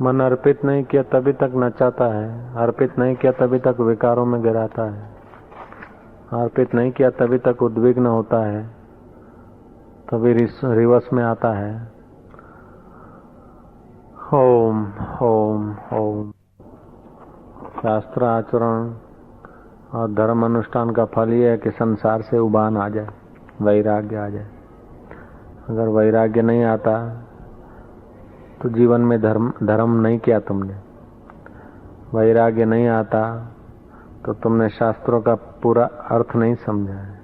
मन अर्पित नहीं किया तभी तक नचाता है, अर्पित नहीं किया तभी तक विकारों में गिराता है, अर्पित नहीं किया तभी तक उद्विग्न होता है, तभी रिवर्स में आता है। ओम ओम ओम। शास्त्र आचरण और धर्म अनुष्ठान का फल ये है कि संसार से उबान आ जाए, वैराग्य आ जाए। अगर वैराग्य नहीं आता तो जीवन में धर्म नहीं किया तुमने। वैराग्य नहीं आता तो तुमने शास्त्रों का पूरा अर्थ नहीं समझा है।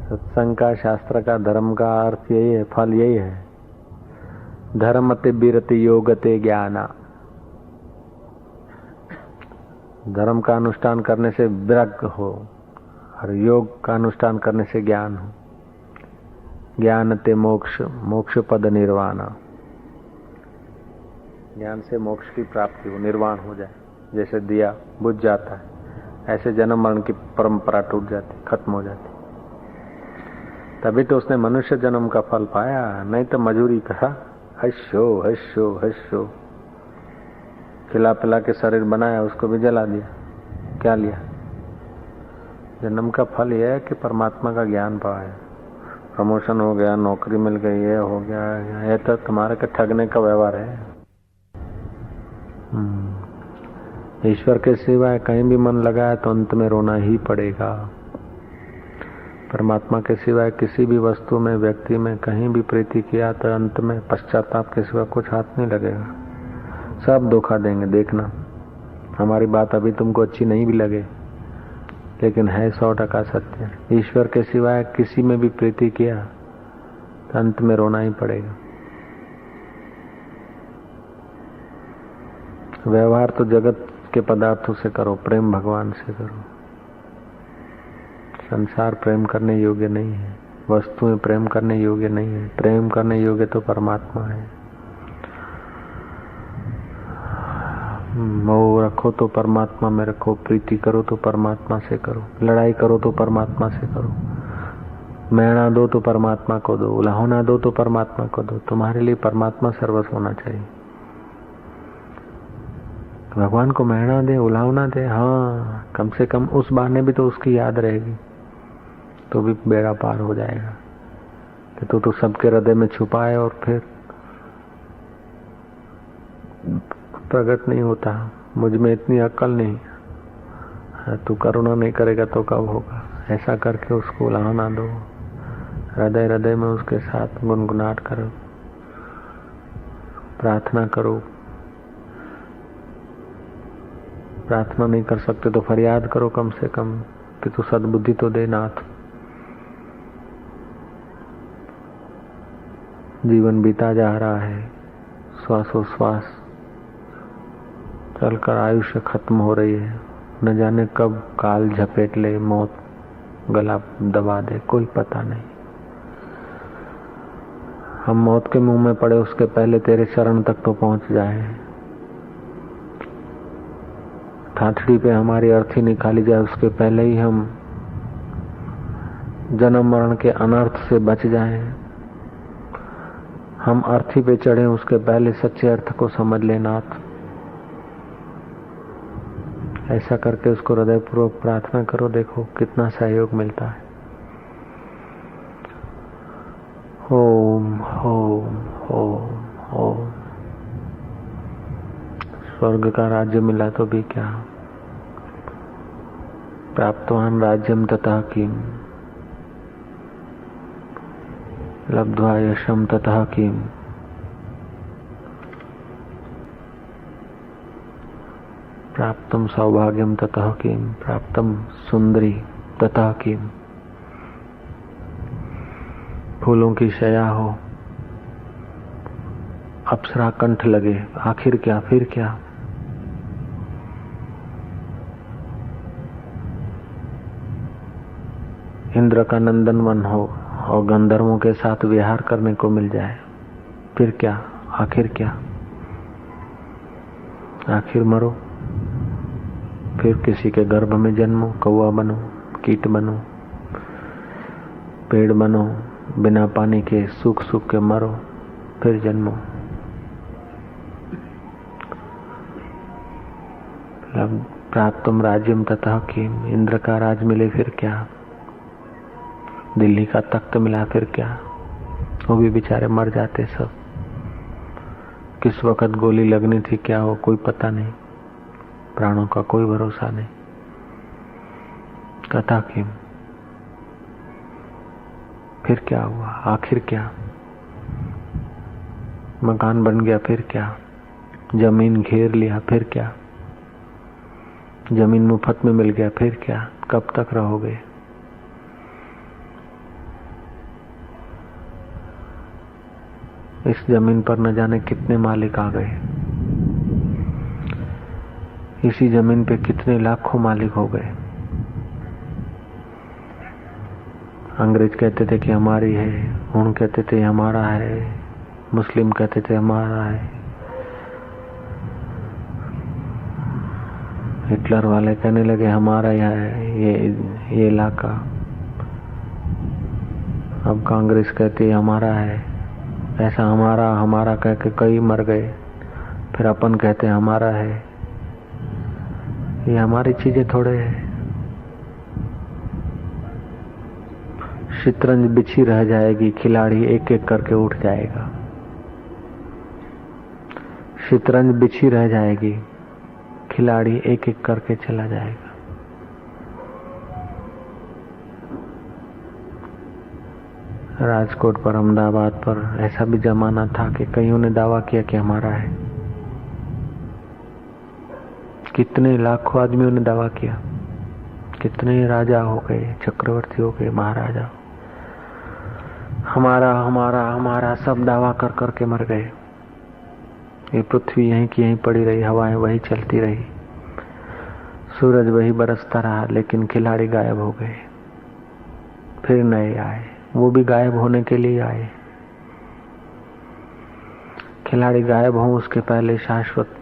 सत्संग का, शास्त्र का, धर्म का अर्थ यही है, फल यही है। धर्मते बिरति योगते ज्ञाना। धर्म का अनुष्ठान करने से विरक्त हो और योग का अनुष्ठान करने से ज्ञान हो। ज्ञानते मोक्ष, मोक्ष पद निर्वाणा। ज्ञान से मोक्ष की प्राप्ति हो, निर्वाण हो जाए। जैसे दिया बुझ जाता है ऐसे जन्म मरण की परंपरा टूट जाती, खत्म हो जाती। तभी तो उसने मनुष्य जन्म का फल पाया, नहीं तो मजूरी करा। हशो हशो हशो, खिला पिला के शरीर बनाया, उसको भी जला दिया। क्या लिया? जन्म का फल यह है कि परमात्मा का ज्ञान पाया। प्रमोशन हो गया, नौकरी मिल गई, ये हो गया, ये तो तुम्हारे के ठगने का व्यवहार है। ईश्वर के सिवाय कहीं भी मन लगाया तो अंत में रोना ही पड़ेगा। परमात्मा के सिवाय किसी भी वस्तु में, व्यक्ति में कहीं भी प्रीति किया तो अंत में पश्चाताप के सिवा कुछ हाथ नहीं लगेगा। सब धोखा देंगे, देखना। हमारी बात अभी तुमको अच्छी नहीं भी लगे, लेकिन है 100% सत्य। ईश्वर के सिवाय किसी में भी प्रीति किया तो अंत में रोना ही पड़ेगा। व्यवहार तो जगत के पदार्थों से करो, प्रेम भगवान से करो। संसार प्रेम करने योग्य नहीं है, वस्तुएं प्रेम करने योग्य नहीं है। प्रेम करने योग्य तो परमात्मा है। मोह रखो तो परमात्मा में रखो, प्रीति करो तो परमात्मा से करो, लड़ाई करो तो परमात्मा से करो, मैणा दो तो परमात्मा को दो, उलाहना दो तो परमात्मा को दो। तुम्हारे लिए परमात्मा सर्वस्व होना चाहिए। भगवान को मैणा दे, उलाहना दे, हाँ, कम से कम उस बहाने भी तो उसकी याद रहेगी, तो भी बेड़ा पार हो जाएगा। कि तो सबके हृदय में छुपा है और फिर प्रकट नहीं होता। मुझ में इतनी अक्ल नहीं, तू करुणा नहीं करेगा तो कब होगा। ऐसा करके उसको उलाहना दो, हृदय हृदय में उसके साथ गुनगुनाट करो, प्रार्थना करो। प्रार्थना नहीं कर सकते तो फरियाद करो कम से कम कि तू सद्बुद्धि तो दे नाथ। जीवन बीता जा रहा है, श्वासोश्वास चलकर आयुष्य खत्म हो रही है। न जाने कब काल झपेट ले, मौत गला दबा दे, कोई पता नहीं। हम मौत के मुंह में पड़े उसके पहले तेरे शरण तक तो पहुंच जाए। ठाठड़ी पे हमारी अर्थी निकाली जाए उसके पहले ही हम जन्म मरण के अनर्थ से बच जाएं। हम अर्थी पे चढ़े उसके पहले सच्चे अर्थ को समझ लेना। ऐसा करके उसको हृदयपूर्वक प्रार्थना करो, देखो कितना सहयोग मिलता है। ओम ओम ओम ओम। स्वर्ग का राज्य मिला तो भी क्या, प्राप्तवान राज्यम तथा किम, लब्ध्वा यशम तथा किम। प्राप्तम सौभाग्यम तथा किम, प्राप्तम सुंदरी तथा किम। फूलों की शया हो, अप्सरा कंठ लगे, आखिर क्या, फिर क्या। इंद्र का नंदन वन हो और गंधर्वों के साथ विहार करने को मिल जाए, फिर क्या, आखिर क्या। आखिर मरो, फिर किसी के गर्भ में जन्मो, कौवा बनो, कीट बनो, पेड़ बनो, बिना पानी के सूख सूख के मरो, फिर जन्मो। प्राप्तम राज्यम तथा किम, इंद्र का राज मिले फिर क्या, दिल्ली का तख्त मिला फिर क्या, वो भी बेचारे मर जाते सब। किस वक्त गोली लगनी थी क्या हो कोई पता नहीं, प्राणों का कोई भरोसा नहीं। तथा किम, फिर क्या हुआ, आखिर क्या, मकान बन गया फिर क्या, जमीन घेर लिया फिर क्या, जमीन मुफ्त में मिल गया फिर क्या, कब तक रहोगे। इस जमीन पर न जाने कितने मालिक आ गए, इसी जमीन पे कितने लाखों मालिक हो गए। अंग्रेज कहते थे कि हमारी है, हुन कहते थे हमारा है, मुस्लिम कहते थे हमारा है, हिटलर वाले कहने लगे हमारा यह है ये इलाका। अब कांग्रेस कहती है हमारा है। ऐसा हमारा हमारा कह के कई मर गए, फिर अपन कहते हैं हमारा है। ये हमारी चीजें थोड़े है। शतरंज बिछी रह जाएगी, खिलाड़ी एक एक करके उठ जाएगा। शतरंज बिछी रह जाएगी, खिलाड़ी एक एक करके चला जाएगा। राजकोट पर, अहमदाबाद पर ऐसा भी जमाना था कि कईयों ने दावा किया कि हमारा है। कितने लाखों आदमियों ने दावा किया, कितने राजा हो गए, चक्रवर्ती हो गए, महाराजा, हमारा हमारा हमारा सब दावा कर कर के मर गए। ये पृथ्वी यहीं की यहीं पड़ी रही, हवाएं वही चलती रही, सूरज वही बरसता रहा, लेकिन खिलाड़ी गायब हो गए। फिर नए आए, वो भी गायब होने के लिए आए। खिलाड़ी गायब हो उसके पहले शाश्वत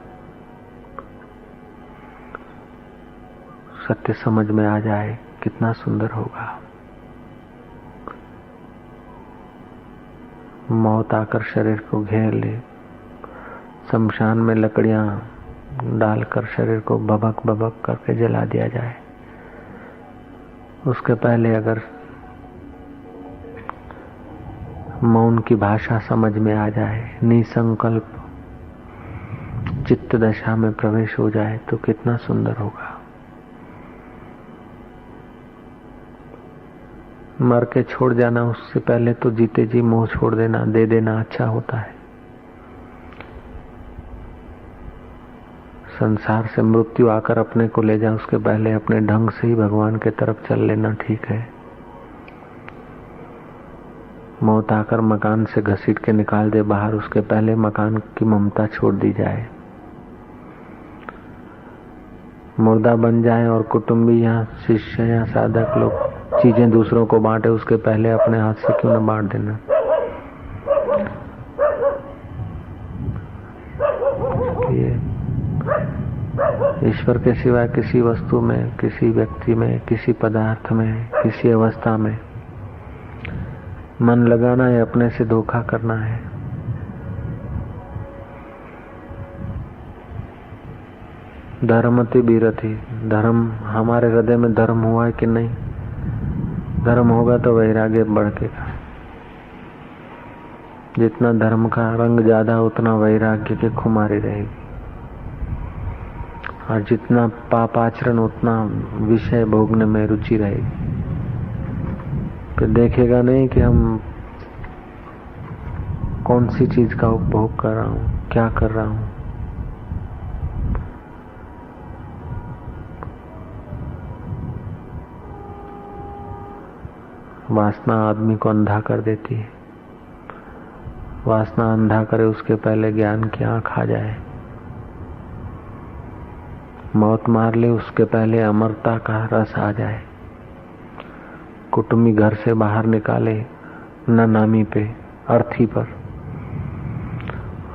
सत्य समझ में आ जाए, कितना सुंदर होगा। मौत आकर शरीर को घेर ले, शमशान में लकड़ियां डालकर शरीर को भभक भभक करके जला दिया जाए। उसके पहले अगर मौन की भाषा समझ में आ जाए, निसंकल्प चित्त दशा में प्रवेश हो जाए तो कितना सुंदर होगा। मर के छोड़ जाना, उससे पहले तो जीते जी मोह छोड़ देना, दे देना अच्छा होता है। संसार से मृत्यु आकर अपने को ले जाए, उसके पहले अपने ढंग से ही भगवान के तरफ चल लेना ठीक है। मौत आकर मकान से घसीट के निकाल दे बाहर, उसके पहले मकान की ममता छोड़ दी जाए। मुर्दा बन जाए और कुटुंबी या शिष्य या साधक लोग चीजें दूसरों को बांटे, उसके पहले अपने हाथ से क्यों न बांट देना। ये ईश्वर के सिवाय किसी वस्तु में, किसी व्यक्ति में, किसी पदार्थ में, किसी अवस्था में मन लगाना है, अपने से धोखा करना है। धर्मति बीरति, धर्म, हमारे हृदय में धर्म हुआ है कि नहीं। धर्म होगा तो वैराग्य बढ़ेगा। जितना धर्म का रंग ज्यादा उतना वैराग्य की खुमारी रहेगी, और जितना पापाचरण उतना विषय भोगने में रुचि रहेगी। फिर देखेगा नहीं कि हम कौन सी चीज का उपभोग कर रहा हूं, क्या कर रहा हूं। वासना आदमी को अंधा कर देती है। वासना अंधा करे उसके पहले ज्ञान की आंख आ जाए। मौत मार ले उसके पहले अमरता का रस आ जाए। कुटुंबी घर से बाहर निकाले न नामी पे, अर्थी पर,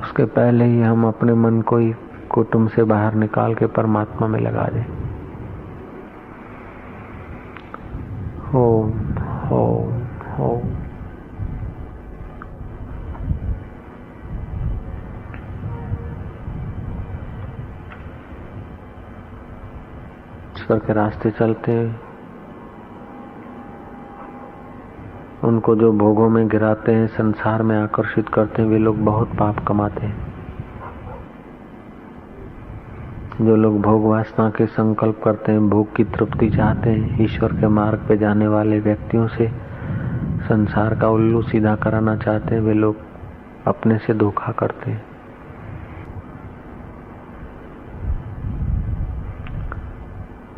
उसके पहले ही हम अपने मन को ही कुटुंब से बाहर निकाल के परमात्मा में लगा दें। ओम ओम ओम। ईश्वर के रास्ते चलते हैं, उनको जो भोगों में गिराते हैं, संसार में आकर्षित करते हैं, वे लोग बहुत पाप कमाते हैं। जो लोग भोग वासना के संकल्प करते हैं, भोग की तृप्ति चाहते हैं, ईश्वर के मार्ग पे जाने वाले व्यक्तियों से संसार का उल्लू सीधा कराना चाहते हैं, वे लोग अपने से धोखा करते हैं।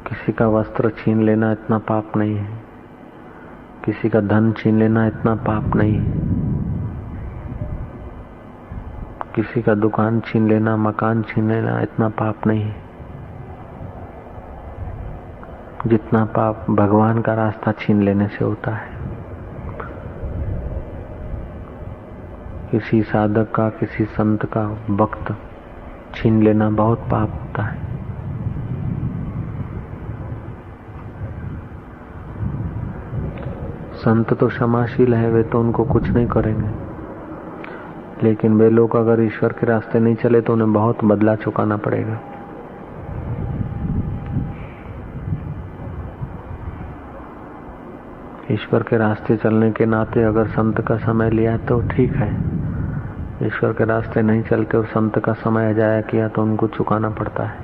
किसी का वस्त्र छीन लेना इतना पाप नहीं है, किसी का धन छीन लेना इतना पाप नहीं है, किसी का दुकान छीन लेना, मकान छीन लेना इतना पाप नहीं है जितना पाप भगवान का रास्ता छीन लेने से होता है। किसी साधक का, किसी संत का वक्त छीन लेना बहुत पाप होता है। संत तो क्षमाशील है, वे तो उनको कुछ नहीं करेंगे, लेकिन वे लोग अगर ईश्वर के रास्ते नहीं चले तो उन्हें बहुत बदला चुकाना पड़ेगा। ईश्वर के रास्ते चलने के नाते अगर संत का समय लिया तो ठीक है, ईश्वर के रास्ते नहीं चलते और संत का समय जाया किया तो उनको चुकाना पड़ता है।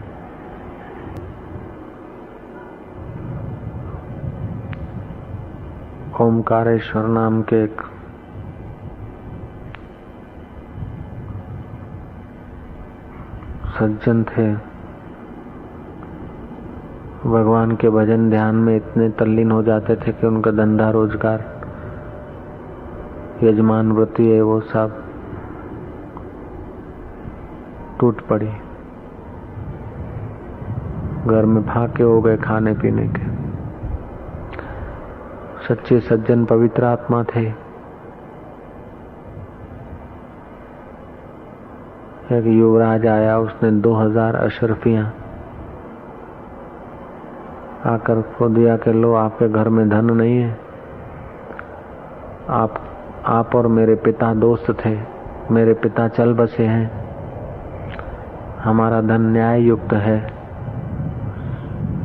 ओमकारेश्वर नाम के एक सज्जन थे, भगवान के भजन ध्यान में इतने तल्लीन हो जाते थे कि उनका धंधा रोजगार, यजमान वृत्ति है वो सब टूट पड़ी। घर में फाके हो गए खाने पीने के। सच्चे सज्जन पवित्र आत्मा थे। एक युवराज आया, उसने 2000 अशरफियां आकर खो दिया कि लो, आपके घर में धन नहीं है। आप और मेरे पिता दोस्त थे, मेरे पिता चल बसे हैं, हमारा धन न्याय युक्त है,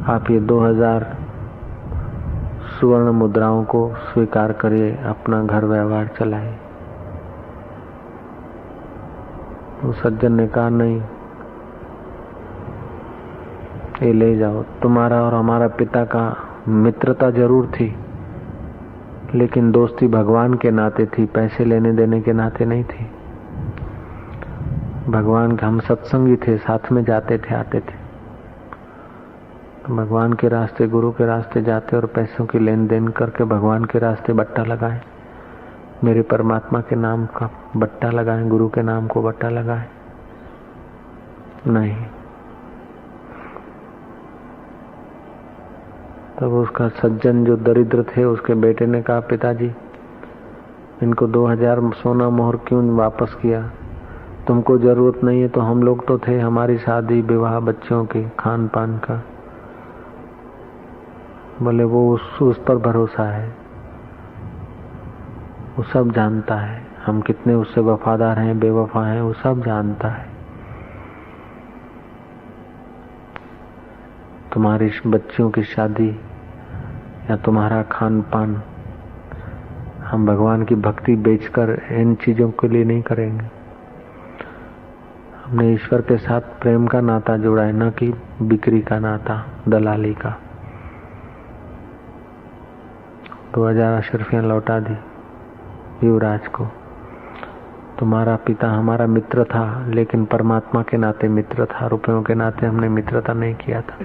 आप ये 2000 सुवर्ण मुद्राओं को स्वीकार करिए, अपना घर व्यवहार चलाए। तो सज्जन ने कहा नहीं, ये ले जाओ। तुम्हारा और हमारा पिता का मित्रता जरूर थी, लेकिन दोस्ती भगवान के नाते थी, पैसे लेने देने के नाते नहीं थी। भगवान के हम सत्संगी थे, साथ में जाते थे, आते थे। तो भगवान के रास्ते, गुरु के रास्ते जाते और पैसों की लेन देन करके भगवान के रास्ते बट्टा लगाए, मेरे परमात्मा के नाम का बट्टा लगाए, गुरु के नाम को बट्टा लगाए? नहीं। तब उसका सज्जन जो दरिद्र थे, उसके बेटे ने कहा, पिताजी इनको 2000 सोना मोहर क्यों वापस किया? तुमको जरूरत नहीं है तो हम लोग तो थे, हमारी शादी विवाह, बच्चों की खान पान का। बोले वो उस पर भरोसा है, वो सब जानता है, हम कितने उससे वफादार हैं, बेवफा हैं, वो सब जानता है। तुम्हारी बच्चियों की शादी या तुम्हारा खान पान हम भगवान की भक्ति बेचकर इन चीजों के लिए नहीं करेंगे। हमने ईश्वर के साथ प्रेम का नाता जोड़ा है, न कि बिक्री का नाता, दलाली का। 2000 अशरफियां लौटा दी युवराज को। तुम्हारा पिता हमारा मित्र था, लेकिन परमात्मा के नाते मित्र था, रुपयों के नाते हमने मित्रता नहीं किया था।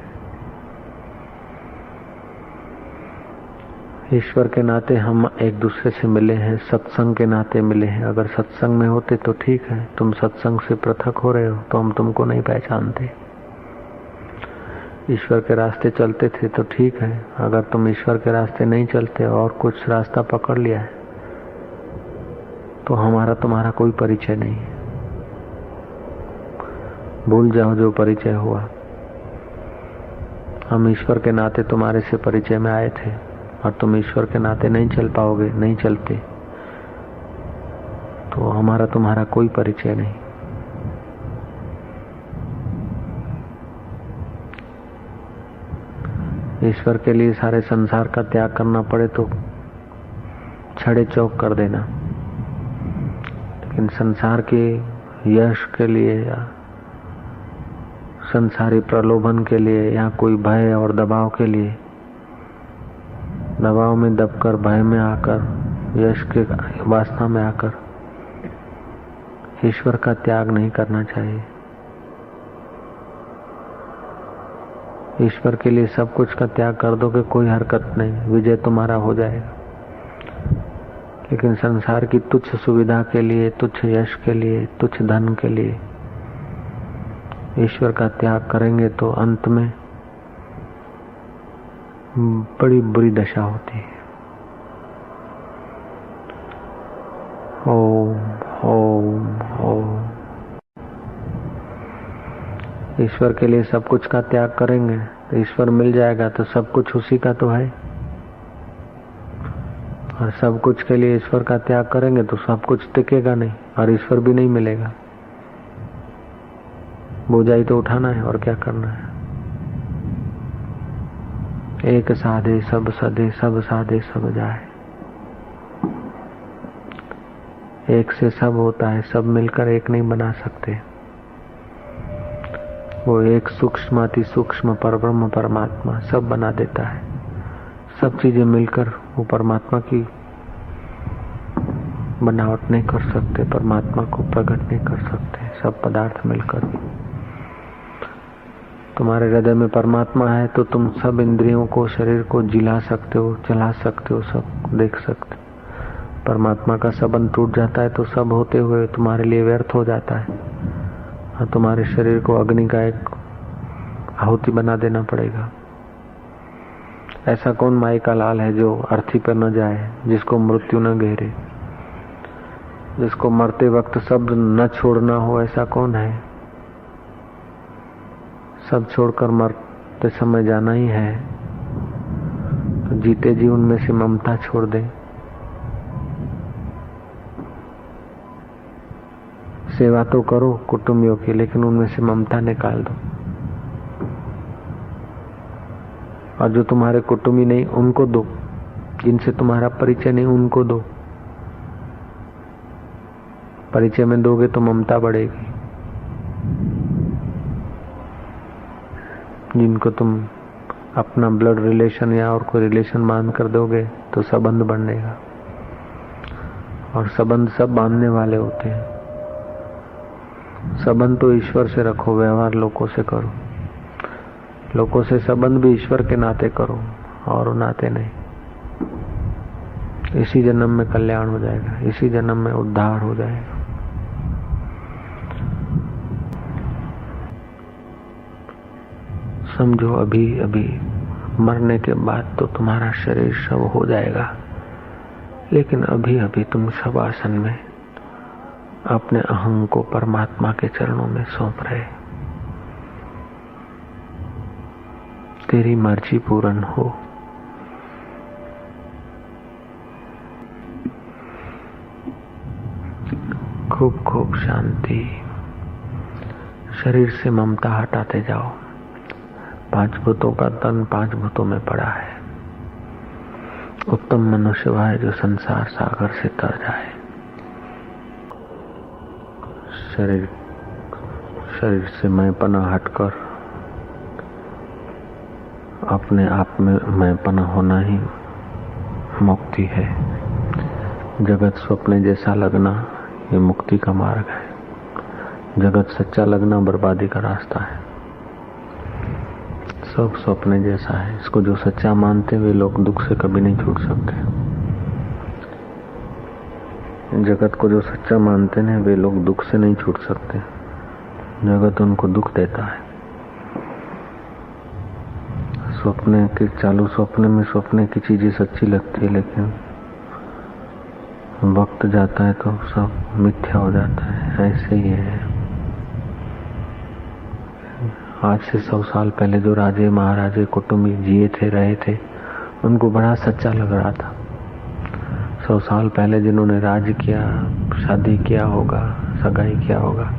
ईश्वर के नाते हम एक दूसरे से मिले हैं, सत्संग के नाते मिले हैं। अगर सत्संग में होते तो ठीक है, तुम सत्संग से पृथक हो रहे हो तो हम तुमको नहीं पहचानते। ईश्वर के रास्ते चलते थे तो ठीक है, अगर तुम ईश्वर के रास्ते नहीं चलते और कुछ रास्ता पकड़ लिया है तो हमारा तुम्हारा कोई परिचय नहीं है। भूल जाओ जो परिचय हुआ। हम ईश्वर के नाते तुम्हारे से परिचय में आए थे और तुम ईश्वर के नाते नहीं चल पाओगे, नहीं चलते तो हमारा तुम्हारा कोई परिचय नहीं। ईश्वर के लिए सारे संसार का त्याग करना पड़े तो छड़े चौक कर देना, लेकिन संसार के यश के लिए या संसारी प्रलोभन के लिए या कोई भय और दबाव के लिए, दबाव में दबकर, भय में आकर, यश के वासना में आकर ईश्वर का त्याग नहीं करना चाहिए। ईश्वर के लिए सब कुछ का त्याग कर दोगे, कोई हरकत नहीं, विजय तुम्हारा हो जाएगा। लेकिन संसार की तुच्छ सुविधा के लिए, तुच्छ यश के लिए, तुच्छ धन के लिए ईश्वर का त्याग करेंगे तो अंत में बड़ी बुरी दशा होती है। ओम ओम ओम। ईश्वर के लिए सब कुछ का त्याग करेंगे तो ईश्वर मिल जाएगा, तो सब कुछ उसी का तो है। और सब कुछ के लिए ईश्वर का त्याग करेंगे तो सब कुछ टिकेगा नहीं और ईश्वर भी नहीं मिलेगा। बोझाई तो उठाना है और क्या करना है। एक साधे सब सधे, सब साधे सब जाए। एक से सब होता है, सब मिलकर एक नहीं बना सकते। वो एक सूक्ष्म अति सूक्ष्म परब्रह्म परमात्मा सब बना देता है। सब चीजें मिलकर वो परमात्मा की बनावट नहीं कर सकते, परमात्मा को प्रकट नहीं कर सकते। सब पदार्थ मिलकर, तुम्हारे हृदय में परमात्मा है तो तुम सब इंद्रियों को, शरीर को जिला सकते हो, चला सकते हो, सब देख सकते हो। परमात्मा का संबंध टूट जाता है तो सब होते हुए तुम्हारे लिए व्यर्थ हो जाता है और तुम्हारे शरीर को अग्नि का एक आहुति बना देना पड़ेगा। ऐसा कौन माई का लाल है जो अर्थी पर न जाए, जिसको मृत्यु न घेरे, जिसको मरते वक्त सब न छोड़ना हो, ऐसा कौन है? सब छोड़कर मरते समय जाना ही है तो जीते जी उनमें से ममता छोड़ दे। सेवा तो करो कुटुंबियों की, लेकिन उनमें से ममता निकाल दो। और जो तुम्हारे कुटुंबी नहीं उनको दो, जिनसे तुम्हारा परिचय नहीं उनको दो। परिचय में दोगे तो ममता बढ़ेगी। जिनको तुम अपना ब्लड रिलेशन या और कोई रिलेशन बांध कर दोगे तो संबंध बढ़ेगा। और संबंध सब बांधने वाले होते हैं। संबंध तो ईश्वर से रखो, व्यवहार लोगों से करो। लोगों से संबंध भी ईश्वर के नाते करो और नाते नहीं। इसी जन्म में कल्याण हो जाएगा, इसी जन्म में उद्धार हो जाएगा। समझो अभी अभी मरने के बाद तो तुम्हारा शरीर शव हो जाएगा, लेकिन अभी अभी तुम शवासन में अपने अहं को परमात्मा के चरणों में सौंप रहे। तेरी मर्जी पूर्ण हो। खूब खूब शांति। शरीर से ममता हटाते जाओ। 5 भूतों का तन 5 भूतों में पड़ा है। उत्तम मनुष्य वह है जो संसार सागर से तर जाए। शरीर से मैंपना हटकर अपने आप में मैंपना होना ही मुक्ति है। जगत स्वप्न जैसा लगना ये मुक्ति का मार्ग है। जगत सच्चा लगना बर्बादी का रास्ता है। सब स्वप्न जैसा है। इसको जो सच्चा मानते वे लोग दुख से कभी नहीं छूट सकते। जगत को जो सच्चा मानते हैं वे लोग दुख से नहीं छूट सकते। जगत उनको दुख देता है। स्वप्न के चालू स्वप्न में स्वप्न की चीजें सच्ची लगती है, लेकिन वक्त जाता है तो सब मिथ्या हो जाता है। ऐसे ही है। आज से 100 साल पहले जो राजे महाराजे कुटुंबी जिए थे, रहे थे, उनको बड़ा सच्चा लग रहा था। 100 साल पहले जिन्होंने राज किया, शादी किया होगा, सगाई किया होगा,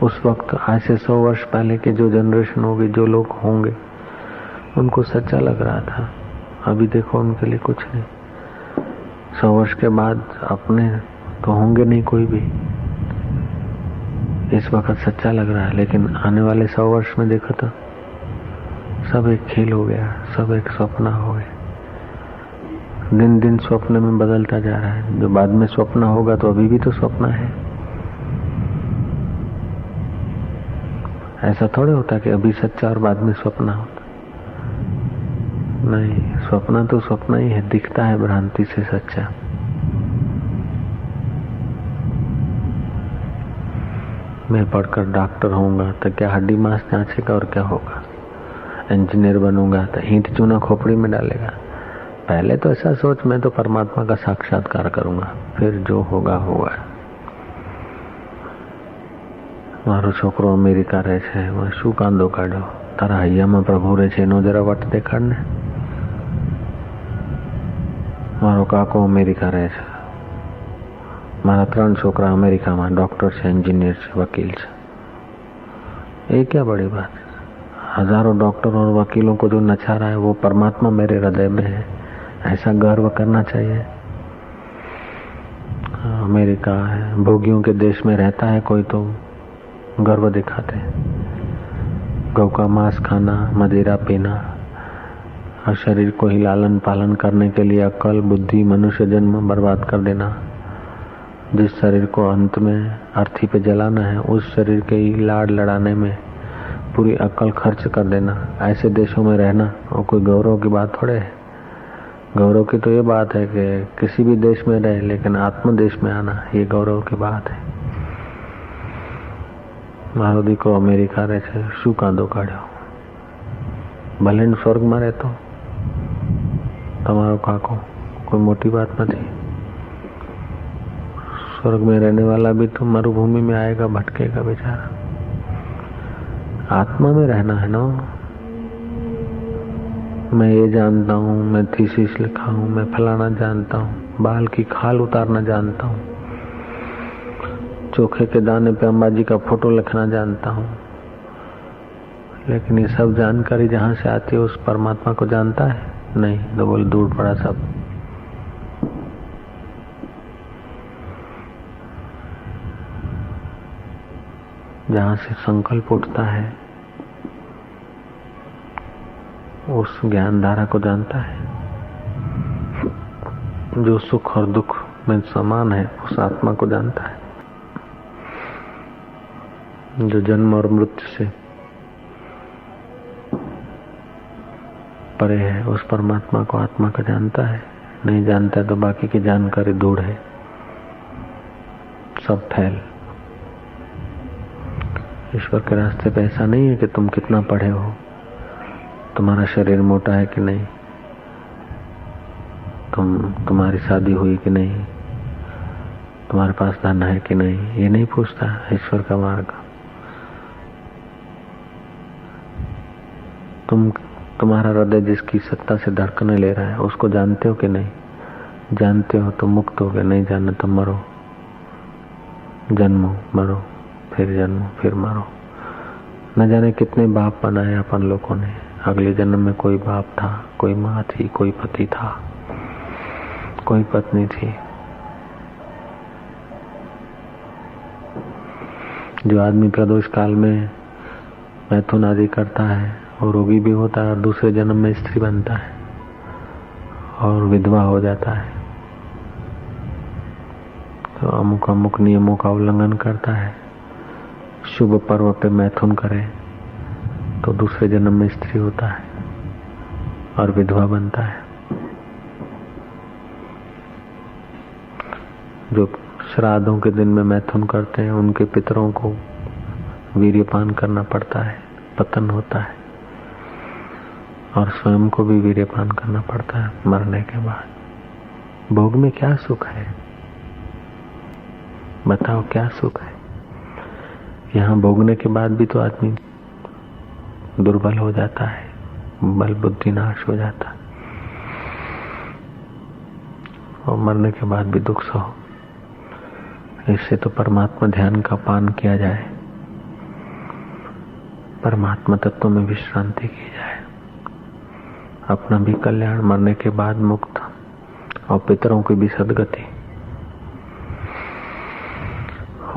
उस वक्त आज से 100 वर्ष पहले के जो जनरेशन होगी, जो लोग होंगे, उनको सच्चा लग रहा था। अभी देखो उनके लिए कुछ नहीं। 100 वर्ष के बाद अपने तो होंगे नहीं कोई भी। इस वक्त सच्चा लग रहा है, लेकिन आने वाले 100 वर्ष में देखो तो सब एक खेल हो गया, सब एक स्वप्न हो गया। दिन दिन स्वप्न में बदलता जा रहा है। जो बाद में स्वप्न होगा तो अभी भी तो स्वप्न है। ऐसा थोड़े होता कि अभी सच्चा और बाद में स्वप्न होता। नहीं, स्वप्न तो स्वप्न ही है, दिखता है भ्रांति से सच्चा। मैं पढ़कर डॉक्टर होऊंगा तो क्या हड्डी मांस जांचेगा और क्या होगा? इंजीनियर बनूंगा तो ईंट चूना खोपड़ी में डालेगा। पहले तो ऐसा सोच, मैं तो परमात्मा का साक्षात्कार करूंगा, फिर जो होगा होगा। मारो छोकरो अमेरिका रहे छे, मैं शू कांदो काढ्यो? तारा हૈयामां प्रभु रहे छे एनो जरा वट देखाड़ ने। मारो काको अमेरिका रहे छे, मारा 3 छोकरा अमेरिका में डॉक्टर छे, इंजीनियर छे, वकील छे। ये क्या बड़ी बात? हजारों डॉक्टर और वकीलों को जो नचा रहा है वो परमात्मा मेरे हृदय में है, ऐसा गर्व करना चाहिए। अमेरिका है, भोगियों के देश में रहता है कोई तो गर्व दिखाते हैं। गौ का मांस खाना, मदिरा पीना और शरीर को ही लालन पालन करने के लिए अकल बुद्धि मनुष्य जन्म बर्बाद कर देना। जिस शरीर को अंत में अर्थी पे जलाना है, उस शरीर के ही लाड़ लड़ाने में पूरी अकल खर्च कर देना। ऐसे देशों में रहना और कोई गौरव की बात थोड़े है। गौरव की तो ये बात है कि किसी भी देश में रहे, लेकिन आत्म देश में आना, ये गौरव की बात है। मारो दीकरो अमेरिका रहे छे, शू कांदो काढ्यो? भले स्वर्ग में रहतो, तमारो काको कोई मोटी बात नहीं। स्वर्ग में रहने वाला भी तो मरुभूमि में आएगा, भटकेगा बेचारा। आत्मा में रहना है ना। मैं ये जानता हूँ, मैं थीसिस लिखा हूँ, मैं फलाना जानता हूँ, बाल की खाल उतारना जानता हूँ, चोखे के दाने पे अंबाजी का फोटो लिखना जानता हूँ। लेकिन ये सब जानकारी जहाँ से आती है उस परमात्मा को जानता है? नहीं, तो बोल दूर पड़ा सब। जहाँ से संकल्प उठता है उस ज्ञान धारा को जानता है। जो सुख और दुख में समान है उस आत्मा को जानता है। जो जन्म और मृत्यु से परे है उस परमात्मा को आत्मा का जानता है। नहीं जानता है तो बाकी की जानकारी दूर है, सब फैल। ईश्वर के रास्ते पे ऐसा नहीं है कि तुम कितना पढ़े हो, तुम्हारा शरीर मोटा है कि नहीं, तुम्हारी शादी हुई कि नहीं, तुम्हारे पास धन है कि नहीं, ये नहीं पूछता ईश्वर का मार्ग। तुम्हारा हृदय जिसकी सत्ता से धड़कने ले रहा है उसको जानते हो कि नहीं? जानते हो तो मुक्त हो गए, नहीं जाने तो मरो, जन्मो मरो, फिर जन्मो फिर मरो। न जाने कितने बाप बनाए अपन लोगों ने। अगले जन्म में कोई बाप था, कोई माँ थी, कोई पति था, कोई पत्नी थी। जो आदमी प्रदोष काल में मैथुन आदि करता है और रोगी भी होता है और दूसरे जन्म में स्त्री बनता है और विधवा हो जाता है, तो अमुक अमुक नियमों का उल्लंघन करता है। शुभ पर्व पे मैथुन करे तो दूसरे जन्म में स्त्री होता है और विधवा बनता है। जो श्राद्धों के दिन में मैथुन करते हैं उनके पितरों को वीर्यपान करना पड़ता है, पतन होता है, और स्वयं को भी वीर्यपान करना पड़ता है मरने के बाद। भोग में क्या सुख है? बताओ क्या सुख है? यहाँ भोगने के बाद भी तो आदमी दुर्बल हो जाता है, बल बुद्धि नाश हो जाता है, और मरने के बाद भी दुख सहो। इससे तो परमात्मा ध्यान का पान किया जाए, परमात्मा तत्व में विश्रांति की जाए। अपना भी कल्याण, मरने के बाद मुक्त और पितरों की भी सद्गति।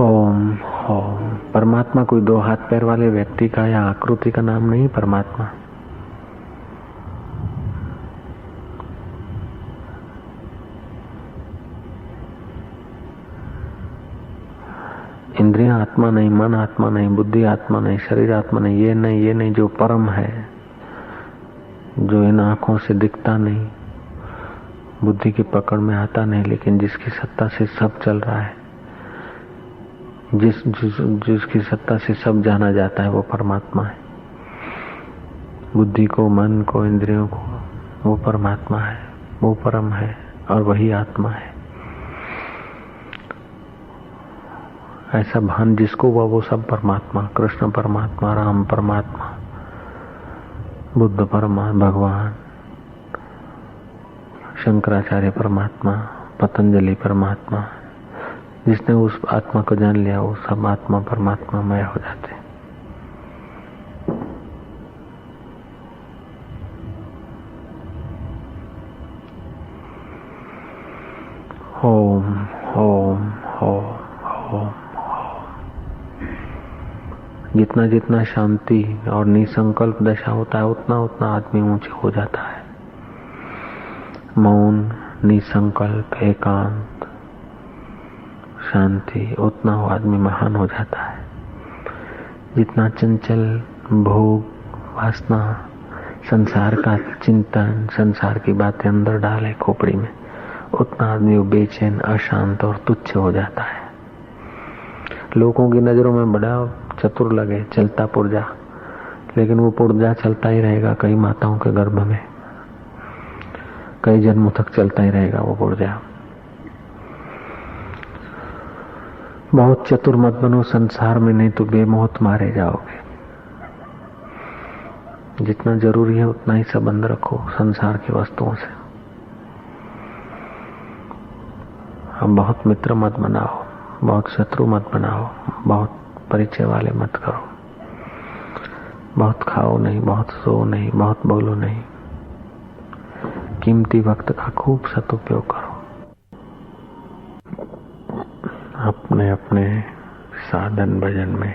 ओम ओम। परमात्मा कोई दो हाथ पैर वाले व्यक्ति का या आकृति का नाम नहीं। परमात्मा इंद्रियां आत्मा नहीं, मन आत्मा नहीं, बुद्धि आत्मा नहीं, शरीर आत्मा नहीं, ये नहीं, जो परम है, जो इन आंखों से दिखता नहीं, बुद्धि की पकड़ में आता नहीं, लेकिन जिसकी सत्ता से सब चल रहा है, जिसकी सत्ता से सब जाना जाता है, वो परमात्मा है। बुद्धि को, मन को, इंद्रियों को, वो परमात्मा है, वो परम है और वही आत्मा है। ऐसा भान जिसको हुआ वो सब परमात्मा, कृष्ण परमात्मा, राम परमात्मा, बुद्ध परमात्मा, भगवान, शंकराचार्य परमात्मा, पतंजलि परमात्मा, जिसने उस आत्मा को जान लिया वो सब आत्मा परमात्मा मय हो जाते। ओम ओम ओम ओम। जितना जितना शांति और निसंकल्प दशा होता है उतना उतना आदमी ऊंचे हो जाता है। मौन, निसंकल्प, एकांत, शांति, उतना वो आदमी महान हो जाता है। जितना चंचल, भोग, वासना, संसार का चिंतन, संसार की बातें अंदर डाले खोपड़ी में, उतना आदमी वो बेचैन, अशांत और तुच्छ हो जाता है। लोगों की नजरों में बड़ा चतुर लगे, चलता पुर्जा, लेकिन वो पुर्जा चलता ही रहेगा कई माताओं के गर्भ में, कई जन्मों तक चलता ही रहेगा वो पुर्जा। बहुत चतुर मत बनो संसार में, नहीं तो बेमौत मारे जाओगे। जितना जरूरी है उतना ही संबंध रखो संसार की वस्तुओं से। हम बहुत मित्र मत बनाओ, बहुत शत्रु मत बनाओ, बहुत परिचय वाले मत करो। बहुत खाओ नहीं, बहुत सो नहीं, बहुत बोलो नहीं। कीमती वक्त का खूब सदुपयोग करो। अपने अपने साधन भजन में,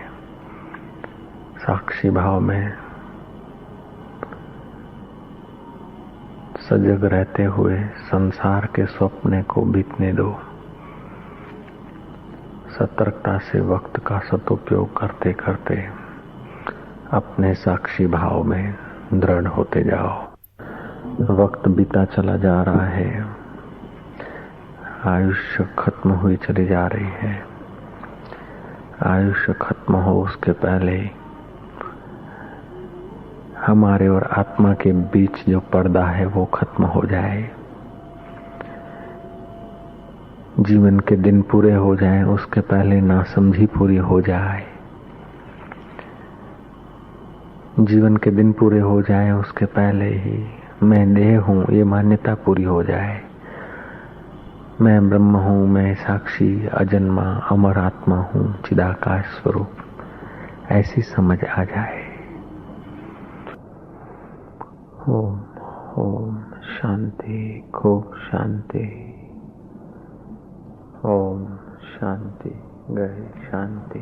साक्षी भाव में सजग रहते हुए संसार के स्वप्न को बीतने दो। सतर्कता से वक्त का सदुपयोग करते करते अपने साक्षी भाव में दृढ़ होते जाओ। वक्त बीता चला जा रहा है, आयुष्य खत्म हुई चली जा रही है। आयुष्य खत्म हो उसके पहले हमारे और आत्मा के बीच जो पर्दा है वो खत्म हो जाए। जीवन के दिन पूरे हो जाएं उसके पहले नासमझी पूरी हो जाए। जीवन के दिन पूरे हो जाएं उसके पहले ही मैं देह हूँ ये मान्यता पूरी हो जाए। मैं ब्रह्म हूँ, मैं साक्षी अजन्मा अमर आत्मा हूँ, चिदाकाश स्वरूप, ऐसी समझ आ जाए। ओम ओम शांति, खूब शांति। ओम शांति, गहरी शांति,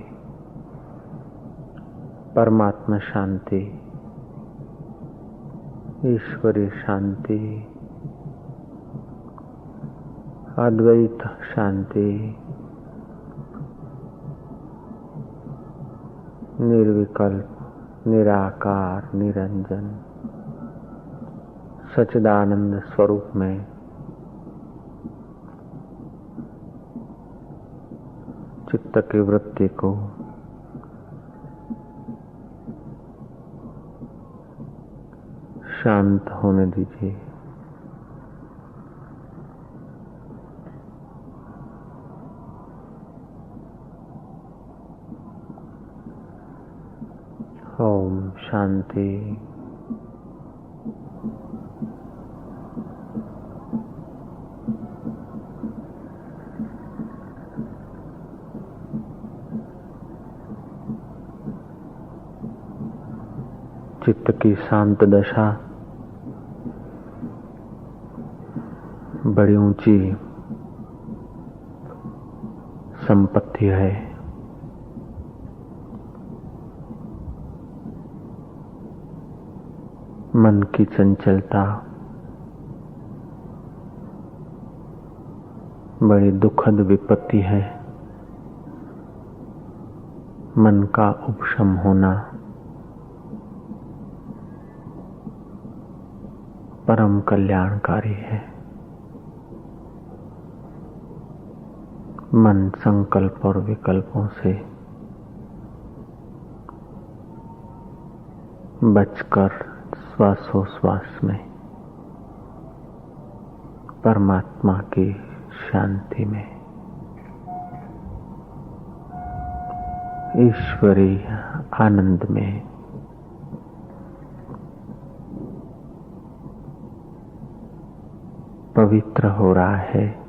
परमात्मा शांति, ईश्वरी शांति, अद्वैत शांति, निर्विकल्प, निराकार, निरंजन, सच्चिदानंद स्वरूप में चित्त की वृत्ति को शांत होने दीजिए। ओम शांति। चित्त की शांत दशा बड़ी ऊंची संपत्ति है। मन की चंचलता बड़ी दुखद विपत्ति है। मन का उपशम होना परम कल्याणकारी है। मन संकल्प और विकल्पों से बचकर श्वासोश्वास में परमात्मा की शांति में ईश्वरीय आनंद में पवित्र हो रहा है।